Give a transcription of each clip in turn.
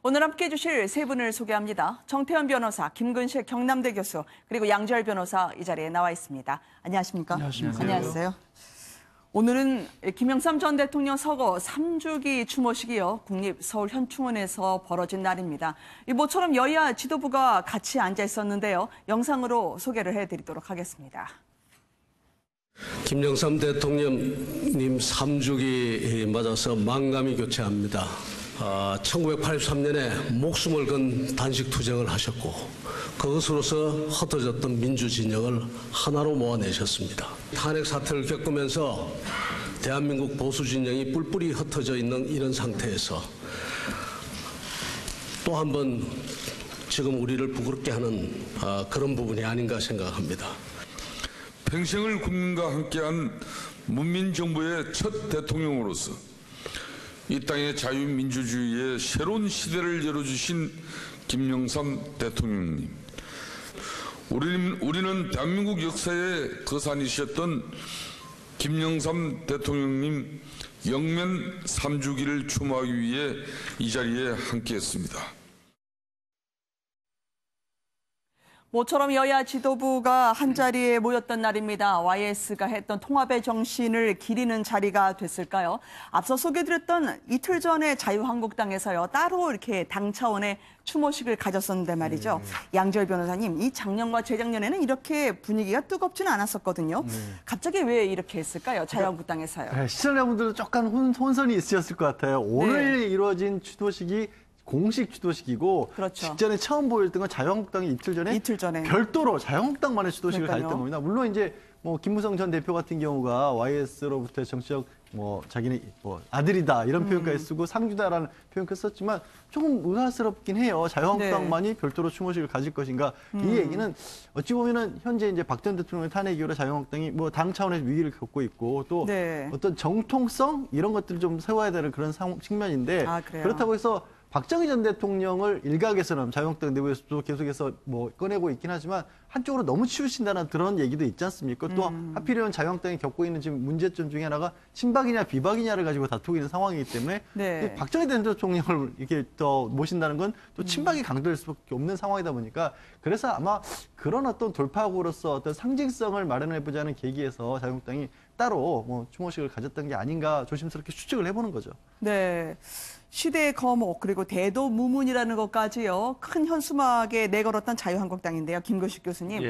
오늘 함께해 주실 세 분을 소개합니다. 정태현 변호사, 김근식 경남대 교수, 그리고 양지열 변호사 이 자리에 나와 있습니다. 안녕하십니까? 안녕하십니까? 안녕하세요. 오늘은 김영삼 전 대통령 서거 3주기 추모식이요. 국립서울현충원에서 벌어진 날입니다. 모처럼 여야 지도부가 같이 앉아 있었는데요. 영상으로 소개를 해드리도록 하겠습니다. 김영삼 대통령님 3주기 맞아서 만감이 교차합니다. 1983년에 목숨을 건 단식투쟁을 하셨고 그것으로서 흩어졌던 민주진영을 하나로 모아내셨습니다. 탄핵 사태를 겪으면서 대한민국 보수진영이 뿔뿔이 흩어져 있는 이런 상태에서 또 한 번 지금 우리를 부끄럽게 하는 그런 부분이 아닌가 생각합니다. 평생을 국민과 함께한 문민정부의 첫 대통령으로서 이 땅의 자유민주주의의 새로운 시대를 열어주신 김영삼 대통령님. 우리는 대한민국 역사의 거산이셨던 김영삼 대통령님 영면 3주기를 추모하기 위해 이 자리에 함께했습니다. 모처럼 여야 지도부가 한자리에 모였던 날입니다. YS가 했던 통합의 정신을 기리는 자리가 됐을까요? 앞서 소개드렸던 이틀 전에 자유한국당에서요. 따로 이렇게 당 차원의 추모식을 가졌었는데 말이죠. 양지열 변호사님, 이 작년과 재작년에는 이렇게 분위기가 뜨겁지는 않았었거든요. 갑자기 왜 이렇게 했을까요? 자유한국당에서요. 네, 시청자분들도 조금 혼선이 있으셨을 것 같아요. 오늘 이루어진 추도식이 공식 추도식이고 그렇죠. 직전에 처음 보였던 건 자유한국당이 이틀 전에 별도로 자유한국당만의 추도식을 가졌던 겁니다. 물론 이제 김무성 전 대표 같은 경우가 YS로부터 정치적 자기네 아들이다 이런 표현까지 쓰고 상주다라는 표현까지 썼지만 조금 의아스럽긴 해요. 자유한국당만이 별도로 추모식을 가질 것인가. 이 얘기는 어찌 보면은 현재 이제 박 전 대통령의 탄핵 이후로 자유한국당이 당 차원에서 위기를 겪고 있고 또 어떤 정통성 이런 것들을 좀 세워야 되는 그런 측면인데 그렇다고 해서 박정희 전 대통령을 일각에서는 자유한국당 내부에서도 계속해서 꺼내고 있긴 하지만 한쪽으로 너무 치우친다는 그런 얘기도 있지 않습니까? 또 하필이면 자유한국당이 겪고 있는 지금 문제점 중에 하나가 친박이냐 비박이냐를 가지고 다투고 있는 상황이기 때문에 박정희 전 대통령을 이렇게 더 모신다는 건 또 친박이 강도될 수밖에 없는 상황이다 보니까 그래서 아마 그런 어떤 돌파구로서 어떤 상징성을 마련해보자는 계기에서 자유한국당이 따로 추모식을 가졌던 게 아닌가 조심스럽게 추측을 해보는 거죠. 네. 시대의 거목 그리고 대도무문이라는 것까지요. 큰 현수막에 내걸었던 자유한국당인데요. 김근식 교수님.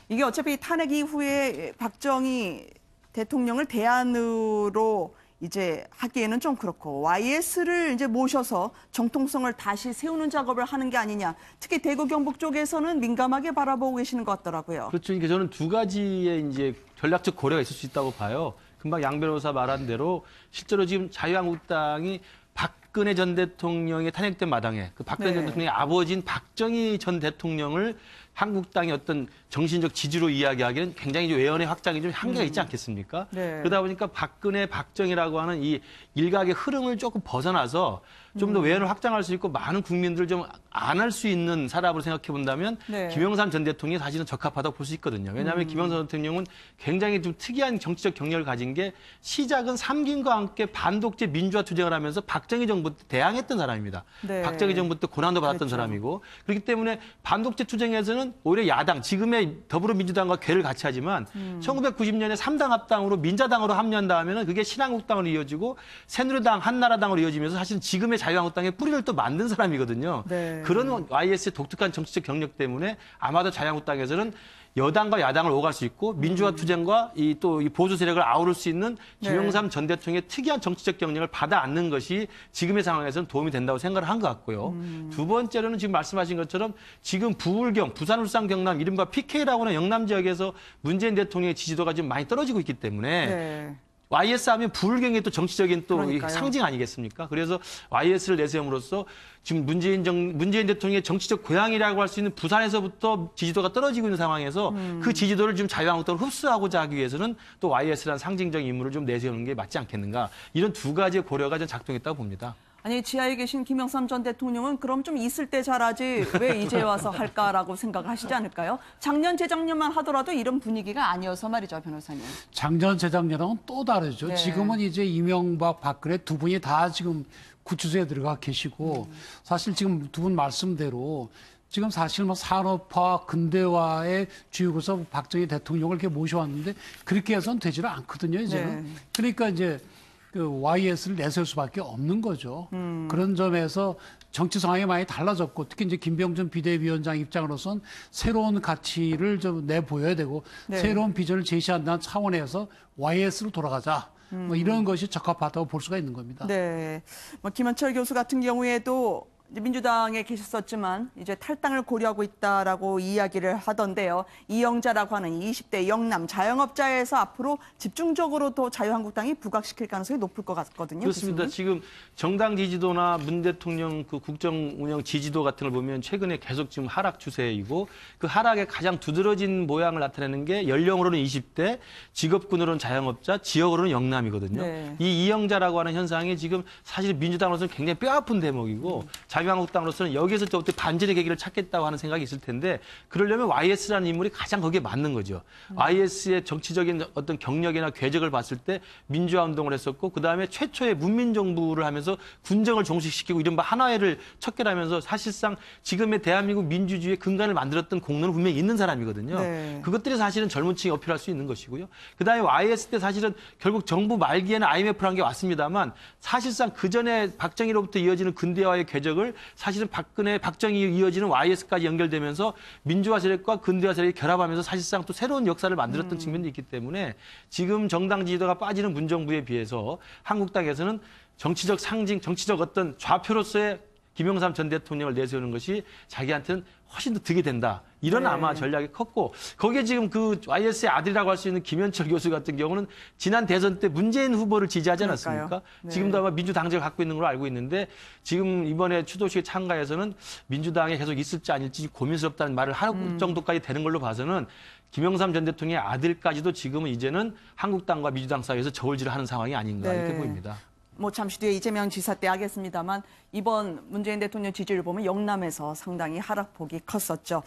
이게 어차피 탄핵 이후에 박정희 대통령을 대안으로 이제 하기에는 좀 그렇고 YS를 이제 모셔서 정통성을 다시 세우는 작업을 하는 게 아니냐. 특히 대구 경북 쪽에서는 민감하게 바라보고 계시는 것 같더라고요. 그렇죠. 그러니까 저는 두 가지의 이제 전략적 고려가 있을 수 있다고 봐요. 금방 양 변호사 말한 대로 실제로 지금 자유한국당이 박근혜 전 대통령의 탄핵된 마당에 그 박근혜 전 대통령의 아버지인 박정희 전 대통령을 한국당의 어떤 정신적 지지로 이야기하기는 굉장히 외연의 확장이 좀 한계가 있지 않겠습니까? 그러다 보니까 박정희라고 하는 이 일각의 흐름을 조금 벗어나서 좀 더 외연을 확장할 수 있고 많은 국민들을 좀 안할 수 있는 사람으로 생각해 본다면 김영삼 전 대통령이 사실은 적합하다고 볼 수 있거든요. 왜냐하면 김영삼 대통령은 굉장히 좀 특이한 정치적 경력을 가진 게 시작은 삼김과 함께 반독재 민주화 투쟁을 하면서 박정희 정부 때 대항했던 사람입니다. 박정희 정부 때 고난도 받았던 사람이고 그렇기 때문에 반독재 투쟁에서는 오히려 야당, 지금의 더불어민주당과 궤를 같이 하지만 1990년에 3당 합당으로 민자당으로 합류한 다음에는 그게 신한국당으로 이어지고 새누리당, 한나라당으로 이어지면서 사실 지금의 자유한국당의 뿌리를 또 만든 사람이거든요. 그런 YS의 독특한 정치적 경력 때문에 아마도 자유한국당에서는 여당과 야당을 오갈 수 있고 민주화 투쟁과 이 보수 세력을 아우를 수 있는 김영삼 전 대통령의 특이한 정치적 경력을 받아 안는 것이 지금의 상황에서는 도움이 된다고 생각을 한 것 같고요. 두 번째로는 지금 말씀하신 것처럼 지금 부울경, 부산, 울산, 경남 이른바 PK라고 하는 영남 지역에서 문재인 대통령의 지지도가 지금 많이 떨어지고 있기 때문에 YS 하면 부울경의 또 정치적인 또 상징 아니겠습니까? 그래서 YS를 내세움으로써 지금 문재인 대통령의 정치적 고향이라고 할 수 있는 부산에서부터 지지도가 떨어지고 있는 상황에서 그 지지도를 지금 자유한국당을 흡수하고자 하기 위해서는 또 YS라는 상징적 인물을 좀 내세우는 게 맞지 않겠는가. 이런 두 가지의 고려가 좀 작동했다고 봅니다. 아니 지하에 계신 김영삼 전 대통령은 그럼 좀 있을 때 잘하지 왜 이제 와서 할까라고 생각을 하시지 않을까요? 작년, 재작년만 하더라도 이런 분위기가 아니어서 말이죠, 변호사님. 작년, 재작년하고는 또 다르죠. 지금은 이제 이명박, 박근혜 두 분이 다 지금 구치소에 들어가 계시고 사실 지금 두 분 말씀대로 지금 사실 뭐 산업화, 근대화의 주역으로서 박정희 대통령을 이렇게 모셔왔는데 그렇게 해서는 되지를 않거든요, 이제는. 네. 그러니까 이제 그 YS를 내세울 수밖에 없는 거죠. 그런 점에서 정치 상황이 많이 달라졌고 특히 이제 김병준 비대위원장 입장으로선 새로운 가치를 좀 내보여야 되고 네. 새로운 비전을 제시한다는 차원에서 YS로 돌아가자. 뭐 이런 것이 적합하다고 볼 수가 있는 겁니다. 네. 뭐 김현철 교수 같은 경우에도 이제 민주당에 계셨었지만 이제 탈당을 고려하고 있다라고 이야기를 하던데요. 이영자라고 하는 20대 영남 자영업자에서 앞으로 집중적으로 또 자유한국당이 부각시킬 가능성이 높을 것 같거든요. 그렇습니다. 교수님. 지금 정당 지지도나 문 대통령 그 국정 운영 지지도 같은 걸 보면 최근에 계속 지금 하락 추세이고 그 하락의 가장 두드러진 모양을 나타내는 게 연령으로는 20대, 직업군으로는 자영업자, 지역으로는 영남이거든요. 네. 이 이영자라고 하는 현상이 지금 사실 민주당으로서는 굉장히 뼈아픈 대목이고 자유한국당으로서는 여기에서 또 어떻게 반전의 계기를 찾겠다고 하는 생각이 있을 텐데 그러려면 YS라는 인물이 가장 거기에 맞는 거죠. YS의 정치적인 어떤 경력이나 궤적을 봤을 때 민주화 운동을 했었고 그다음에 최초의 문민정부를 하면서 군정을 종식시키고 이른바 하나회를 척결하면서 사실상 지금의 대한민국 민주주의의 근간을 만들었던 공로는 분명히 있는 사람이거든요. 네. 그것들이 사실은 젊은 층이 어필할 수 있는 것이고요. 그다음에 YS 때 사실은 결국 정부 말기에는 IMF라는 게 왔습니다만 사실상 그전에 박정희로부터 이어지는 근대화의 궤적을 사실은 박정희 이어지는 YS까지 연결되면서 민주화 세력과 근대화 세력이 결합하면서 사실상 또 새로운 역사를 만들었던 측면도 있기 때문에 지금 정당 지지도가 빠지는 문정부에 비해서 한국당에서는 정치적 상징, 정치적 어떤 좌표로서의 김영삼 전 대통령을 내세우는 것이 자기한테는 훨씬 더 득이 된다. 이런 네. 아마 전략이 컸고 거기에 지금 그 YS의 아들이라고 할 수 있는 김현철 교수 같은 경우는 지난 대선 때 문재인 후보를 지지하지 않았습니까? 네. 지금도 아마 민주당적을 갖고 있는 걸로 알고 있는데 지금 이번에 추도식에 참가해서는 민주당에 계속 있을지 아닐지 고민스럽다는 말을 할 정도까지 되는 걸로 봐서는 김영삼 전 대통령의 아들까지도 지금은 이제는 한국당과 민주당 사이에서 저울질을 하는 상황이 아닌가 네. 이렇게 보입니다. 뭐 잠시 뒤에 이재명 지사 때 하겠습니다만 이번 문재인 대통령 지지율 보면 영남에서 상당히 하락폭이 컸었죠.